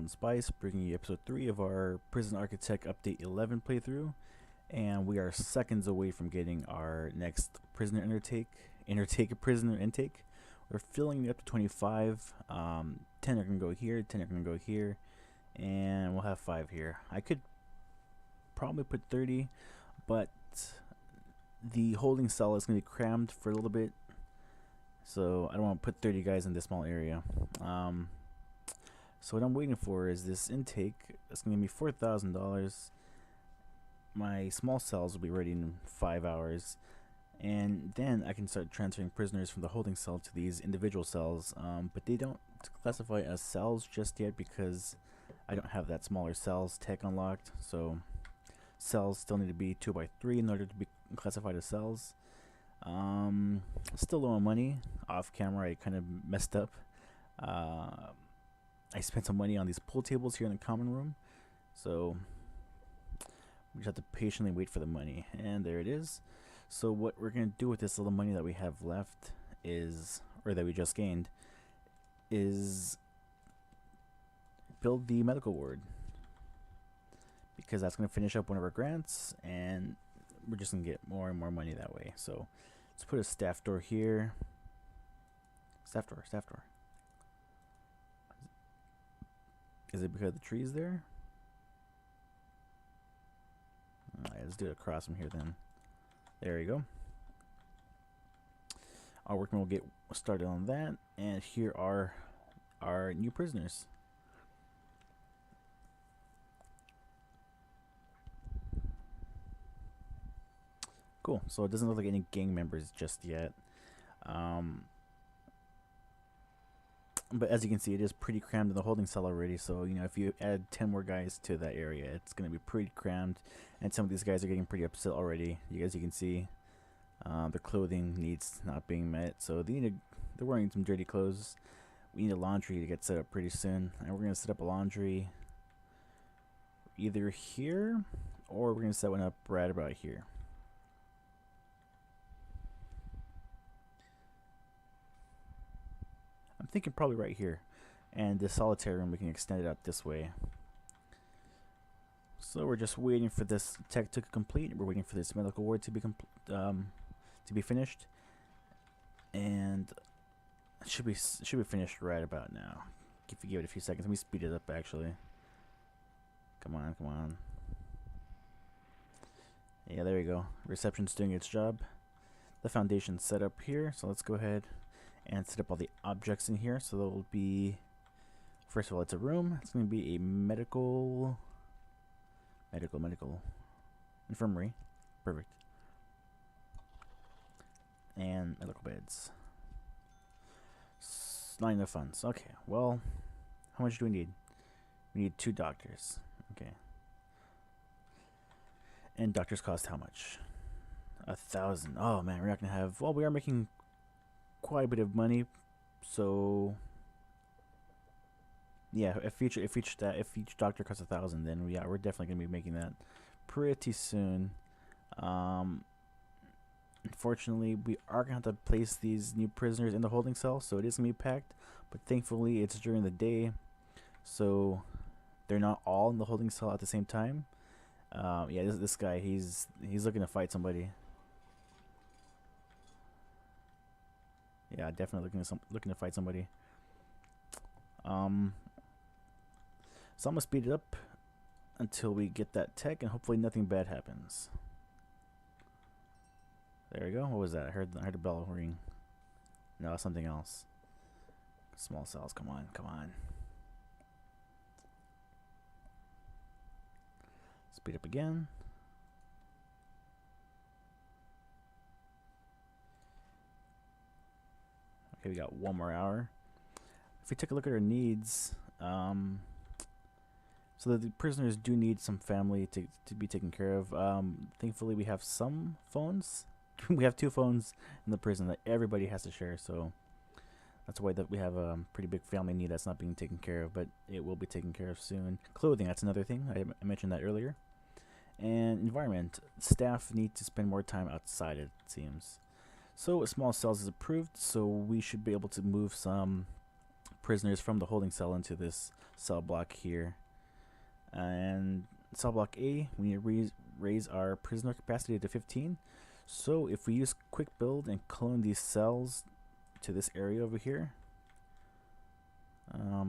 Salt and Spice, bringing you episode 3 of our Prison Architect Update 11 playthrough. And we are seconds away from getting our next prisoner prisoner intake. We're filling it up to 25. 10 are going to go here, 10 are going to go here, and we'll have 5 here. I could probably put 30, but the holding cell is going to be crammed for a little bit, so I don't want to put 30 guys in this small area. So what I'm waiting for is this intake. It's going to be $4,000. My small cells will be ready in 5 hours, and then I can start transferring prisoners from the holding cell to these individual cells, but they don't classify as cells just yet because I don't have that smaller cells tech unlocked. So cells still need to be 2x3 in order to be classified as cells. Still low on money. Off camera I kind of messed up. I spent some money on these pool tables here in the common room, so we just have to patiently wait for the money, and there it is. So what we're going to do with this little money that we have left is, or that we just gained, is build the medical ward, because that's going to finish up one of our grants, and we're just going to get more and more money that way. So let's put a staff door here. Staff door. Is it because of the trees there? Alright, let's do it across from here then. There you go. Our workmen will get started on that, and here are our new prisoners. Cool. So it doesn't look like any gang members just yet. But as you can see, it is pretty crammed in the holding cell already. So, you know, if you add 10 more guys to that area, it's going to be pretty crammed. And some of these guys are getting pretty upset already. As you can see, their clothing needs not being met. So they're wearing some dirty clothes. We need a laundry to get set up pretty soon. And we're going to set up a laundry either here, or we're going to set one up right about here. I'm thinking probably right here, and the solitary room we can extend it up this way. So we're just waiting for this tech to complete. We're waiting for this medical ward to be finished, and it should be finished right about now. If you give it a few seconds, let me speed it up. Actually, come on. Yeah, there you go. Reception's doing its job. The foundation's set up here, so let's go ahead and set up all the objects in here. So there will be, first of all, it's a room. It's going to be a medical infirmary. Perfect. And medical beds. Not enough funds. Okay, well, how much do we need? We need 2 doctors. Okay. And doctors cost how much? 1,000. Oh man, we're not gonna have, well, we are making quite a bit of money, so yeah, if each doctor costs 1,000, then yeah, we're definitely gonna be making that pretty soon. Unfortunately, we are gonna have to place these new prisoners in the holding cell, so it is gonna be packed, but thankfully it's during the day, so they're not all in the holding cell at the same time. Yeah, this guy, he's looking to fight somebody. Yeah, definitely looking to fight somebody. So I'm gonna speed it up until we get that tech, and hopefully nothing bad happens. There we go. What was that? I heard a bell ring. No, something else. Small cells. Come on. Speed up again. Okay, we got 1 more hour. If we take a look at our needs, so the prisoners do need some family to be taken care of. Thankfully, we have some phones. We have 2 phones in the prison that everybody has to share, so that's why we have a pretty big family need that's not being taken care of, but it will be taken care of soon. Clothing, that's another thing. I mentioned that earlier. And environment, staff need to spend more time outside, it seems. So small cells is approved, so we should be able to move some prisoners from the holding cell into this cell block here. And cell block A, we need to raise our prisoner capacity to 15. So if we use quick build and clone these cells to this area over here,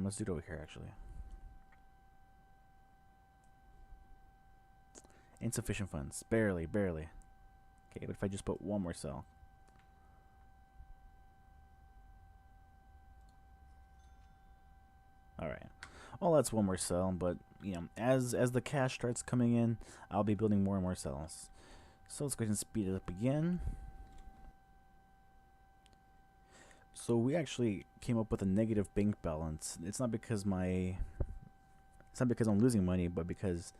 let's do it over here actually. Insufficient funds, barely. Okay, but if I just put one more cell. Alright. Well, that's one more cell, but you know, as the cash starts coming in, I'll be building more and more cells. So let's go ahead and speed it up again. So we actually came up with a negative bank balance. It's not because I'm losing money, but because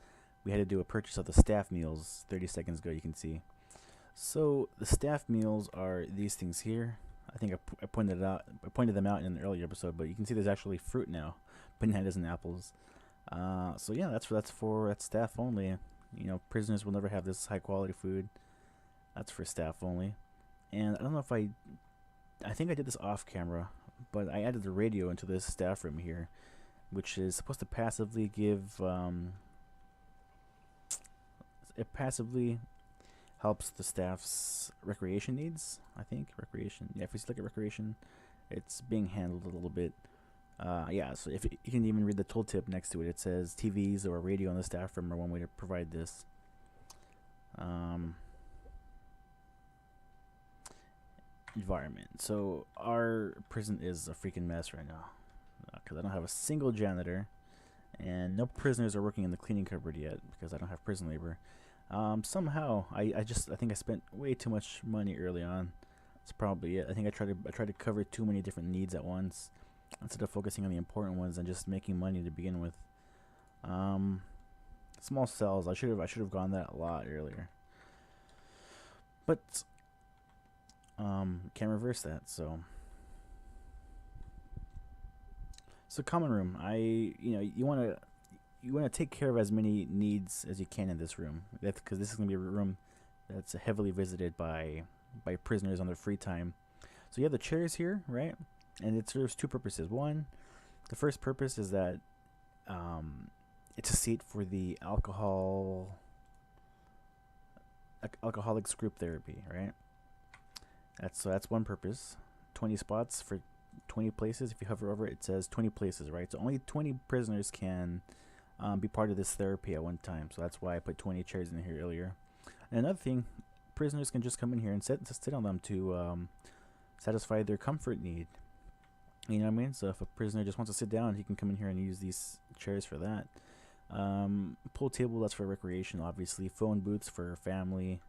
we had to do a purchase of the staff meals 30 seconds ago, you can see. So the staff meals are these things here. I think I pointed them out in an earlier episode, but you can see there's actually fruit now, bananas and apples. So yeah, that's staff only. You know, prisoners will never have this high quality food. That's for staff only. And I don't know if I think I did this off camera, but I added the radio into this staff room here, which is supposed to passively give it passively helps the staff's recreation needs. I think recreation. Yeah, if we look at recreation, it's being handled a little bit. Yeah, so if you can even read the tooltip next to it, it says TVs or radio in the staff room are one way to provide this. Environment. So our prison is a freaking mess right now because I don't have a single janitor, and no prisoners are working in the cleaning cupboard yet because I don't have prison labor. Somehow I think I spent way too much money early on. That's probably it. I think I tried to cover too many different needs at once instead of focusing on the important ones and just making money to begin with. Small cells. I should have gone that a lot earlier. But can't reverse that. So common room. You want to take care of as many needs as you can in this room. That's because this is going to be a room that's heavily visited by prisoners on their free time. So you have the chairs here, right? And it serves two purposes. One, the first purpose is that it's a seat for the alcoholics group therapy, right? That's one purpose. 20 spots for 20 places. If you hover over it, it says 20 places, right? So only 20 prisoners can be part of this therapy at one time. So that's why I put 20 chairs in here earlier. And another thing, prisoners can just come in here and sit on them to satisfy their comfort need. You know what I mean? So if a prisoner just wants to sit down, he can come in here and use these chairs for that. Pool table, that's for recreation, obviously. Phone booths for family.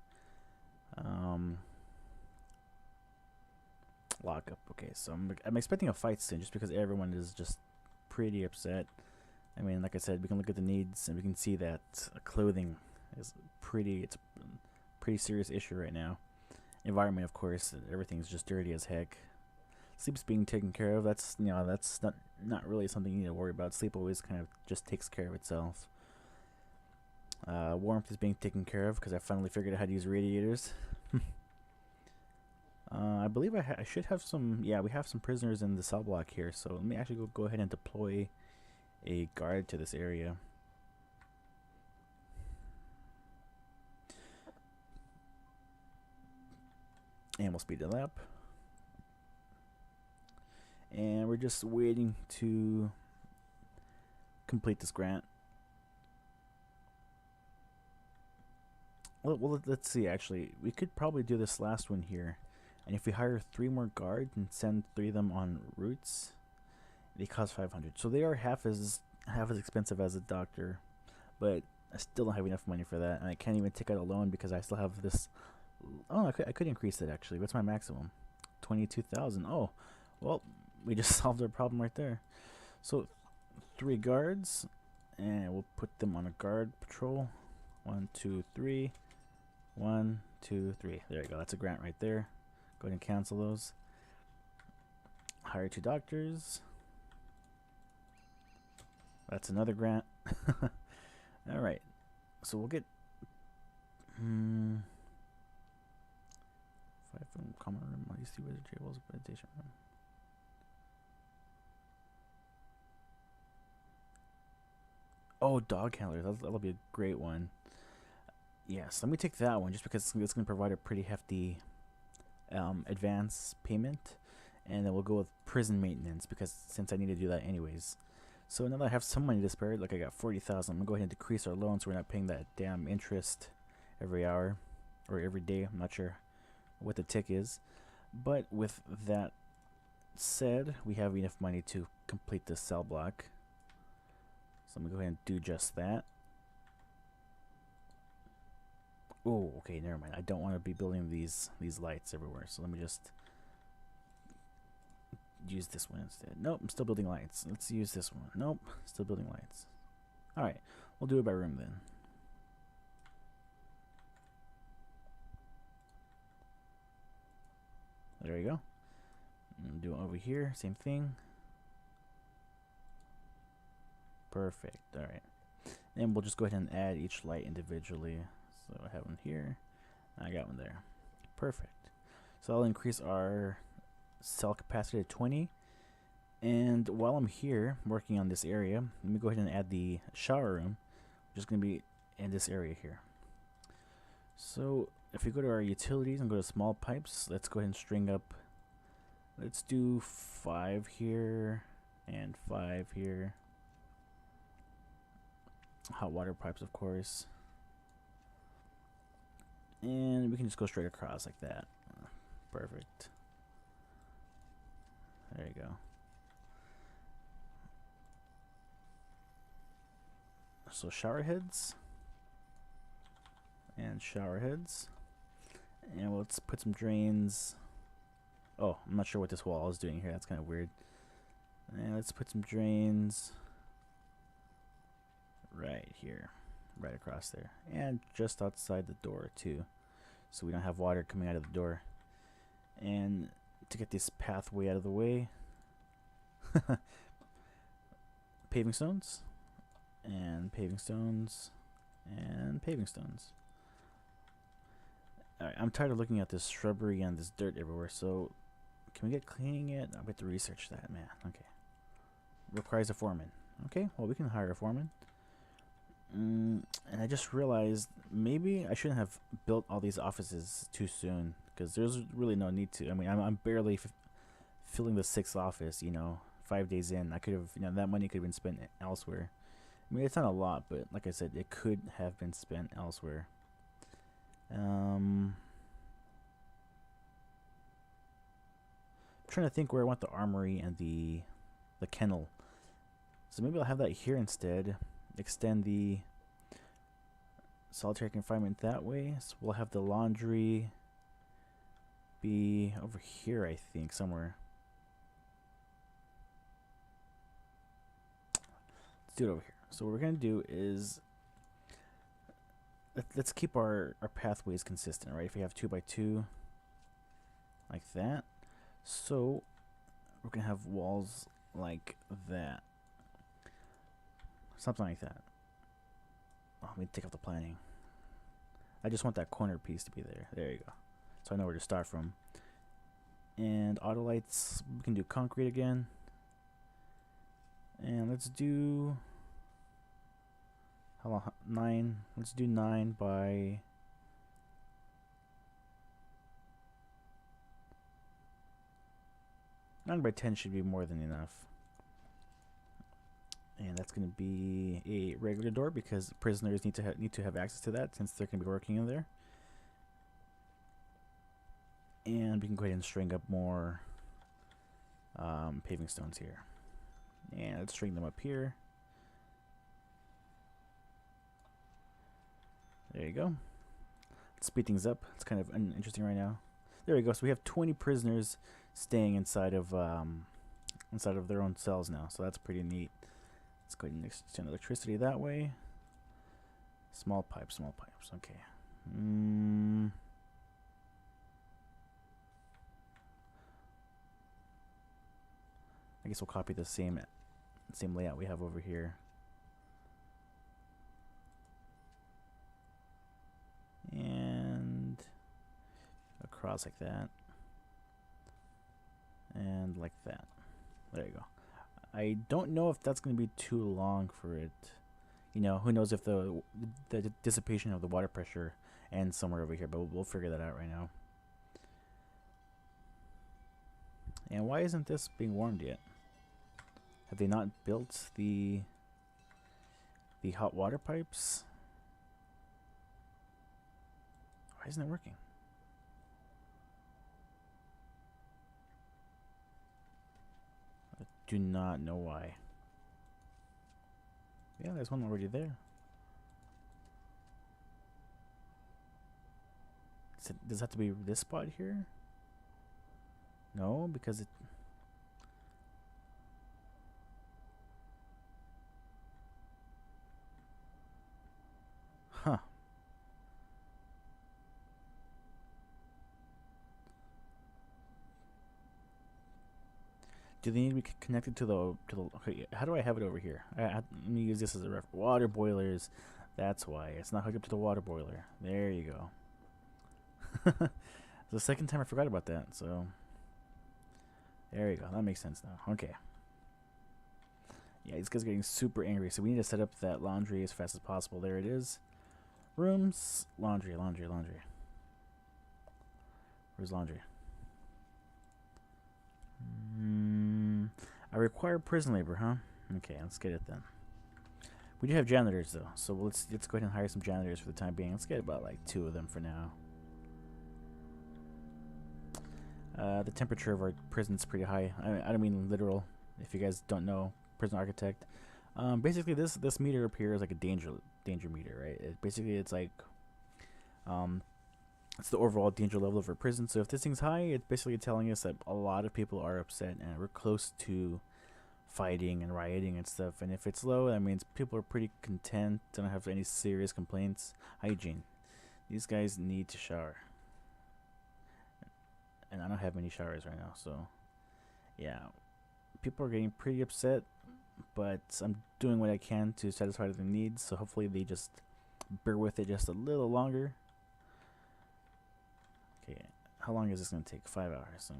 Lockup. Okay, so I'm expecting a fight soon, just because everyone is just pretty upset. I mean, like I said, we can look at the needs and we can see that clothing is it's a pretty serious issue right now. Environment, of course, everything's just dirty as heck. Sleep's being taken care of. That's not really something you need to worry about. Sleep always kind of just takes care of itself. Warmth is being taken care of because I finally figured out how to use radiators. I believe I should have some. Yeah, we have some prisoners in the cell block here. So let me actually go ahead and deploy a guard to this area. And we'll speed it up. And we're just waiting to complete this grant. Well, let's see. Actually, we could probably do this last one here. And if we hire 3 more guards and send 3 of them on routes, they cost 500. So they are half as expensive as a doctor, but I still don't have enough money for that, and I can't even take out a loan because I still have this. Oh, I could increase it actually. What's my maximum? 22,000. Oh, well, we just solved our problem right there. So 3 guards, and we'll put them on a guard patrol. 1, 2, 3. 1, 2, 3. There you go. That's a grant right there. Go ahead and cancel those. Hire 2 doctors. That's another grant. All right. So we'll get 5 from common room. You see where the tables meditation room. Oh, dog handlers. That'll be a great one. Yes, let me take that one just because it's going to provide a pretty hefty advance payment. And then we'll go with prison maintenance because since I need to do that anyways. So now that I have some money to spare, like I got 40,000, I'm going to go ahead and decrease our loan so we're not paying that damn interest every hour or every day. I'm not sure what the tick is. But with that said, we have enough money to complete this cell block. So I'm going to go ahead and do just that. Oh, okay, never mind. I don't want to be building these lights everywhere. So let me just use this one instead. Nope, I'm still building lights. Let's use this one. Nope, still building lights. Alright, we'll do it by room then. There you go. Do it over here, same thing. Perfect, alright. And we'll just go ahead and add each light individually. So I have one here, I got one there. Perfect. So I'll increase our cell capacity to 20. And while I'm here working on this area, let me go ahead and add the shower room, which is going to be in this area here. So if we go to our utilities and go to small pipes, let's go ahead and string up, let's do 5 here and 5 here. Hot water pipes, of course. And we can just go straight across like that. Perfect. There you go. So shower heads. And shower heads. And let's put some drains. Oh, I'm not sure what this wall is doing here. That's kind of weird. And let's put some drains right here. Right across there. And just outside the door too. So we don't have water coming out of the door. And to get this pathway out of the way, paving stones. And paving stones. And paving stones. Alright, I'm tired of looking at this shrubbery and this dirt everywhere, so can we get cleaning it? I'll have to research that, man. Okay. Requires a foreman. Okay, well, we can hire a foreman. And I just realized maybe I shouldn't have built all these offices too soon, because there's really no need to. I mean, I'm barely filling the 6th office, you know, 5 days in. I could have, you know, that money could have been spent elsewhere. I mean, it's not a lot, but like I said, it could have been spent elsewhere. I'm trying to think where I want the armory and the kennel. So maybe I'll have that here instead. Extend the solitary confinement that way. So we'll have the laundry be over here, I think, somewhere. Let's do it over here. So what we're going to do is let's keep our pathways consistent, right? If we have 2 by 2 like that. So we're going to have walls like that. Something like that. Oh, let me take out the planning. I just want that corner piece to be there. There you go. So I know where to start from. And auto lights, we can do concrete again. And let's do 9. Let's do 9 by 9 by 10 should be more than enough. And that's going to be a regular door because prisoners need to have access to that since they're going to be working in there. And we can go ahead and string up more paving stones here. And let's string them up here. There you go. Let's speed things up. It's kind of interesting right now. There we go. So we have 20 prisoners staying inside of their own cells now. So that's pretty neat. Let's go ahead and extend electricity that way. Small pipes, small pipes. Okay. I guess we'll copy the same layout we have over here. And across like that. And like that. There you go. I don't know if that's going to be too long for it. You know, who knows if the dissipation of the water pressure ends somewhere over here, but we'll figure that out right now. And why isn't this being warmed yet? Have they not built the hot water pipes? Why isn't it working? I do not know why. Yeah, there's one already there. Does it have to be this spot here? No, because it... Huh. Do they need to be connected to the okay, how do I have it over here? Let me use this as a ref. Water boilers. That's why. It's not hooked up to the water boiler. There you go. It's the second time I forgot about that, so... There you go. That makes sense now. Okay. Yeah, these guys are getting super angry, so we need to set up that laundry as fast as possible. There it is. Rooms. Laundry, laundry, laundry. Where's laundry? I require prison labor, huh? Okay, let's get it then. We do have janitors though, so let's go ahead and hire some janitors for the time being. Let's get about like 2 of them for now. The temperature of our prison's pretty high. I don't mean literal. If you guys don't know, Prison Architect. Basically, this meter up here is like a danger meter, right? It's like it's the overall danger level of our prison. So if this thing's high, it's basically telling us that a lot of people are upset and we're close to fighting and rioting and stuff. And if it's low, that means people are pretty content, don't have any serious complaints. Hygiene. These guys need to shower. And I don't have many showers right now, so yeah. People are getting pretty upset, but I'm doing what I can to satisfy their needs, so hopefully they just bear with it just a little longer. Okay, how long is this going to take? 5 hours. Okay.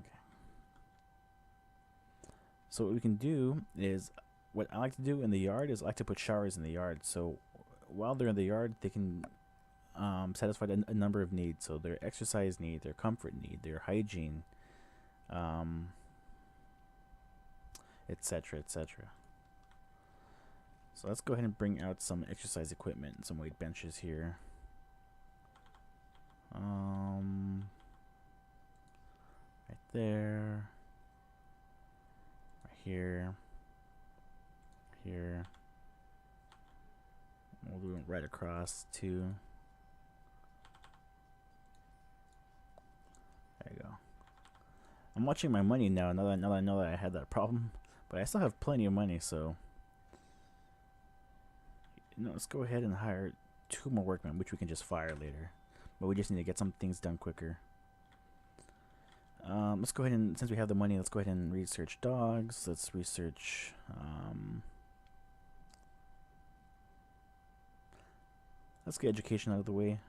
So what we can do is, what I like to do in the yard is I like to put showers in the yard. So while they're in the yard, they can satisfy a number of needs. So their exercise need, their comfort need, their hygiene, etc., etc. So let's go ahead and bring out some exercise equipment and some weight benches here. Right there, right here, here. We'll do it right across too. There you go. I'm watching my money now. Now that I know that I had that problem, but I still have plenty of money, so let's go ahead and hire 2 more workmen, which we can just fire later. But we just need to get some things done quicker. Let's go ahead and, since we have the money, let's go ahead and research dogs. Let's research let's get education out of the way.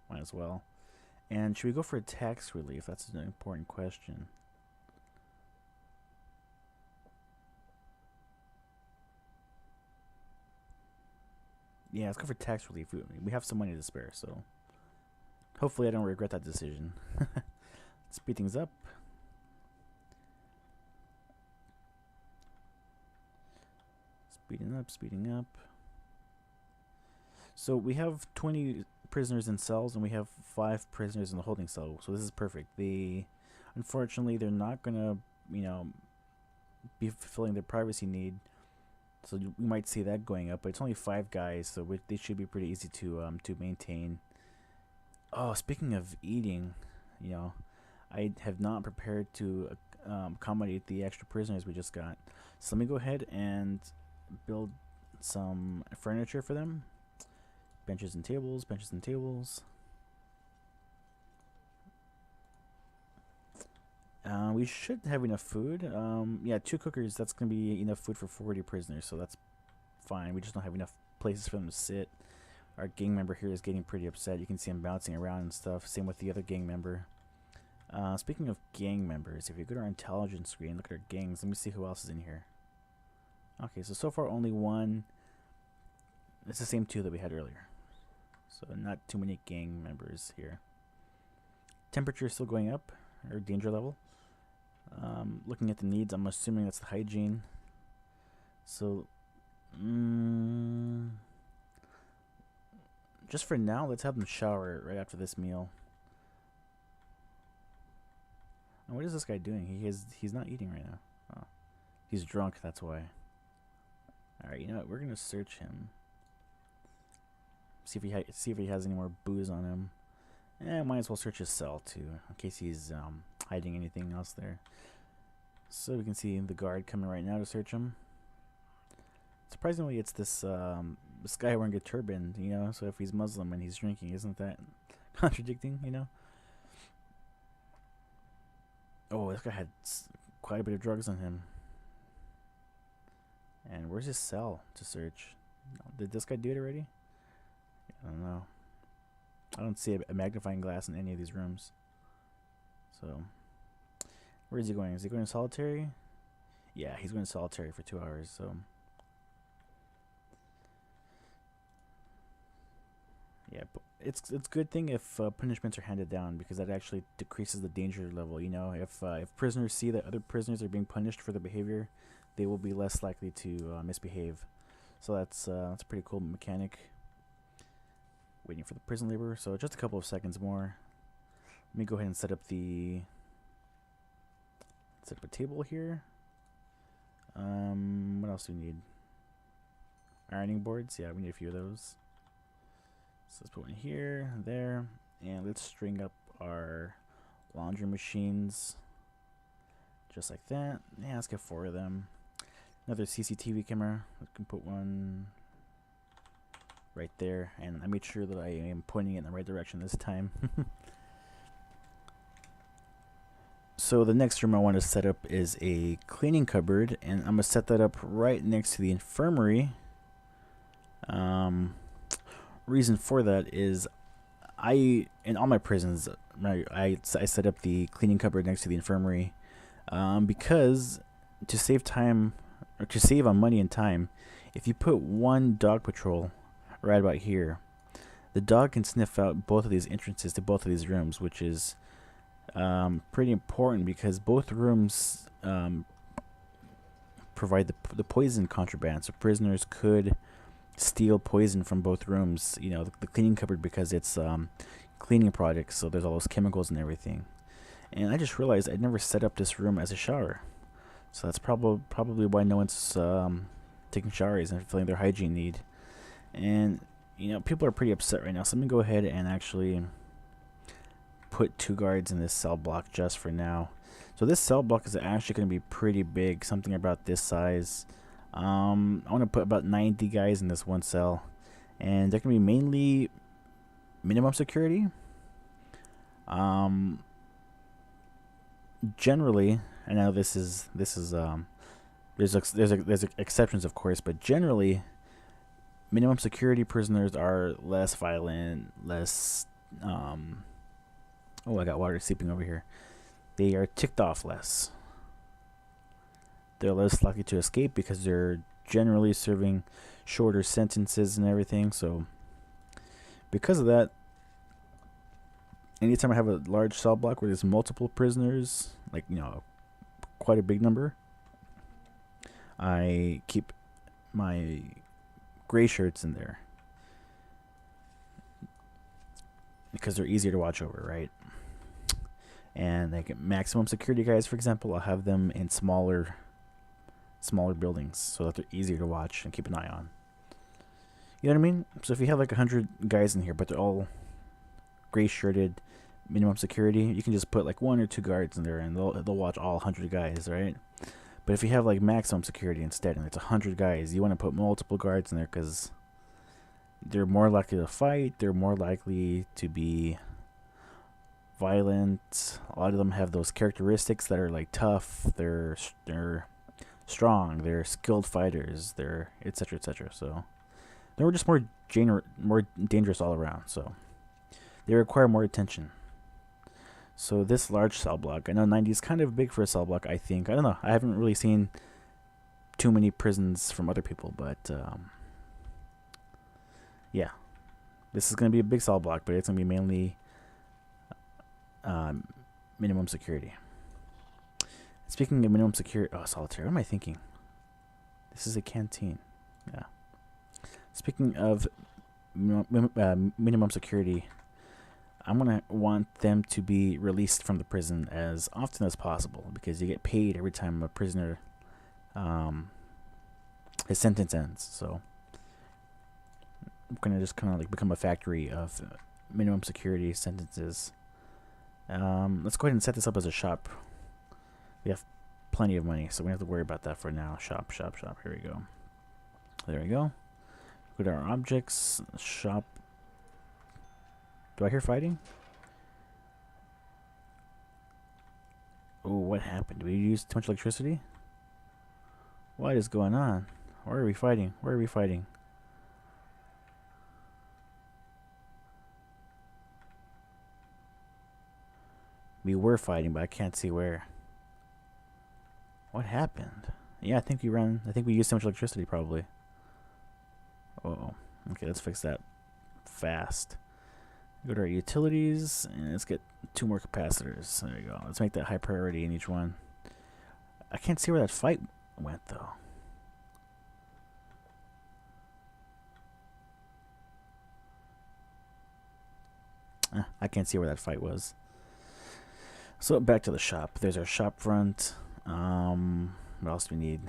Might as well. And should we go for a tax relief? That's an important question. Yeah, let's go for tax relief. We have some money to spare, so hopefully I don't regret that decision. Speed things up. Speeding up, speeding up. So we have 20 prisoners in cells, and we have 5 prisoners in the holding cell. So this is perfect. Unfortunately, they're not gonna, be fulfilling their privacy need. So we might see that going up, but it's only 5 guys, so they should be pretty easy to maintain. Oh, speaking of eating, I have not prepared to accommodate the extra prisoners we just got. So let me go ahead and build some furniture for them. Benches and tables, benches and tables. We should have enough food. Yeah, 2 cookers, that's going to be enough food for 40 prisoners, so that's fine. We just don't have enough places for them to sit. Our gang member here is getting pretty upset. You can see him bouncing around and stuff. Same with the other gang member. Speaking of gang members, if you go to our intelligence screen, look at our gangs. Let me see who else is in here. Okay, so far only 1. it's the same two that we had earlier. So not too many gang members here. Temperature is still going up, or danger level. Looking at the needs, I'm assuming that's the hygiene. So, just for now, let's have them shower right after this meal. And what is this guy doing? He's not eating right now. Oh, he's drunk. That's why. All right, you know what? We're gonna search him. See if he has any more booze on him. Might as well search his cell too, in case he's hiding anything else there. So we can see the guard coming right now to search him. Surprisingly, it's this guy wearing a turban, you know. So if he's Muslim and he's drinking, isn't that contradicting, you know? Oh, this guy had quite a bit of drugs on him. And where's his cell to search? Did this guy do it already? I don't know. I don't see a magnifying glass in any of these rooms. So, where is he going? Is he going to solitary? Yeah, he's going to solitary for 2 hours, so. Yeah, but it's a good thing if punishments are handed down, because that actually decreases the danger level, you know? If prisoners see that other prisoners are being punished for their behavior, they will be less likely to misbehave. So that's a pretty cool mechanic. Waiting for the prison labor, so just a couple of seconds more. Let me go ahead and set up a table here. What else do we need? Ironing boards, yeah, we need a few of those. So let's put one here, there, and let's string up our laundry machines, just like that. Yeah, let's get 4 of them. Another CCTV camera. We can put one right there, and I made sure that I am pointing it in the right direction this time. So the next room I want to set up is a cleaning cupboard, and I'm gonna set that up right next to the infirmary. Reason for that is in all my prisons I set up the cleaning cupboard next to the infirmary, because to save time, or to save on money and time, if you put one dog patrol right about here, the dog can sniff out both of these entrances to both of these rooms, which is pretty important, because both rooms provide the poison contraband, so prisoners could steal poison from both rooms. You know, the cleaning cupboard, because it's cleaning products, so there's all those chemicals and everything. And I just realized I'd never set up this room as a shower, so that's probably why no one's taking showers and fulfilling their hygiene need. And you know, people are pretty upset right now, so let me go ahead and actually put 2 guards in this cell block just for now. So this cell block is actually going to be pretty big, something about this size. I want to put about 90 guys in this one cell, and they're going to be mainly minimum security. Generally, I know this is there's exceptions, of course, but generally minimum security prisoners are less violent, less oh, I got water seeping over here. They are ticked off less. They're less likely to escape because they're generally serving shorter sentences and everything. So because of that, anytime I have a large cell block where there's multiple prisoners, like, you know, quite a big number, I keep my gray shirts in there because they're easier to watch over, right? And like maximum security guys, for example, I'll have them in smaller buildings so that they're easier to watch and keep an eye on. You know what I mean? So if you have like 100 guys in here, but they're all gray shirted, minimum security, you can just put like 1 or 2 guards in there, and they'll watch all 100 guys, right? But if you have like maximum security instead, and it's 100 guys, you want to put multiple guards in there because they're more likely to fight. They're more likely to be violent. A lot of them have those characteristics that are like tough. They're strong. They're skilled fighters. They're etc. etc. So they're just more dangerous all around. So they require more attention. So this large cell block, I know 90 is kind of big for a cell block, I think. I don't know. I haven't really seen too many prisons from other people, but Yeah, this is going to be a big cell block, but it's going to be mainly minimum security. Speaking of minimum security, oh, solitaire. What am I thinking? This is a canteen. Yeah. Speaking of minimum security, I'm gonna want them to be released from the prison as often as possible, because you get paid every time a prisoner his sentence ends. So I'm gonna just kind of like become a factory of minimum security sentences. Let's go ahead and set this up as a shop. We have plenty of money, so we don't have to worry about that for now. Shop, shop, shop. Here we go. There we go. Go to our objects. Shop. Do I hear fighting? Oh, what happened? Did we use too much electricity? What is going on? Where are we fighting? Where are we fighting? We were fighting, but I can't see where. What happened? Yeah, I think we used too much electricity probably. Oh, okay, let's fix that fast. Go to our utilities and let's get 2 more capacitors. There you go. Let's make that high priority in each one. I can't see where that fight went though. I can't see where that fight was. So back to the shop. There's our shop front. What else do we need?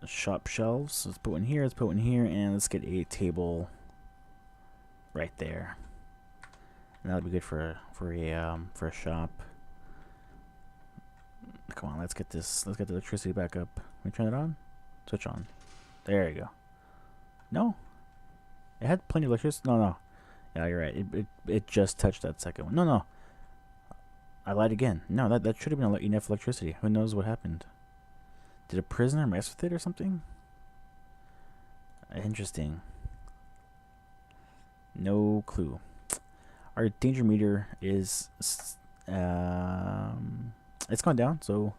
Shop shelves. Let's put one here. Let's put one here, and let's get a table right there. And that'll be good for a shop. Come on, let's get this. Let's get the electricity back up. Can we turn it on? Switch on. There you go. No, it had plenty of electricity. No. Yeah, you're right. It just touched that second one. No. I lied again. No, that should have been enough electricity. Who knows what happened? Did a prisoner mess with it or something? Interesting. No clue. Our danger meter is it's gone down, so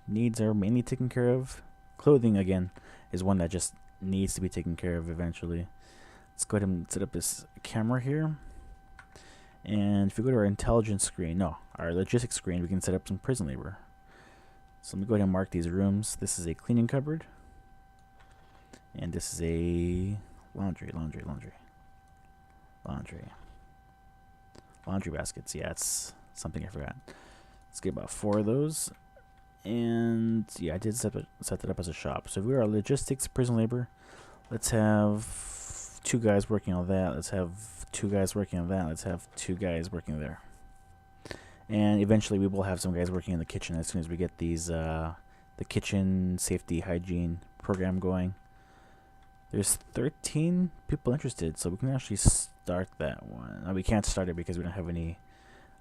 needs are mainly taken care of. Clothing again is one that just needs to be taken care of eventually. Let's go ahead and set up this camera here. And if we go to our intelligence screen, no, our logistics screen, we can set up some prison labor. So let me go ahead and mark these rooms. This is a cleaning cupboard. And this is a laundry baskets. Yeah, it's something I forgot. Let's get about 4 of those. And yeah, I did set that up as a shop. So if we are logistics, prison labor, let's have 2 guys working on that. Let's have 2 guys working on that. Let's have 2 guys working there. And eventually we will have some guys working in the kitchen as soon as we get these the kitchen safety hygiene program going. There's 13 people interested, so we can actually start that one. We can't start it because we don't have any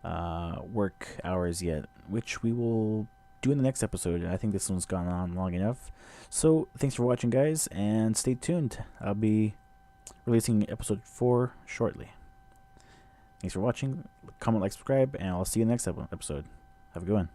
work hours yet, which we will do in the next episode. I think this one's gone on long enough. So thanks for watching, guys, and stay tuned. I'll be releasing episode 4 shortly. Thanks for watching. Comment, like, subscribe, and I'll see you in the next episode. Have a good one.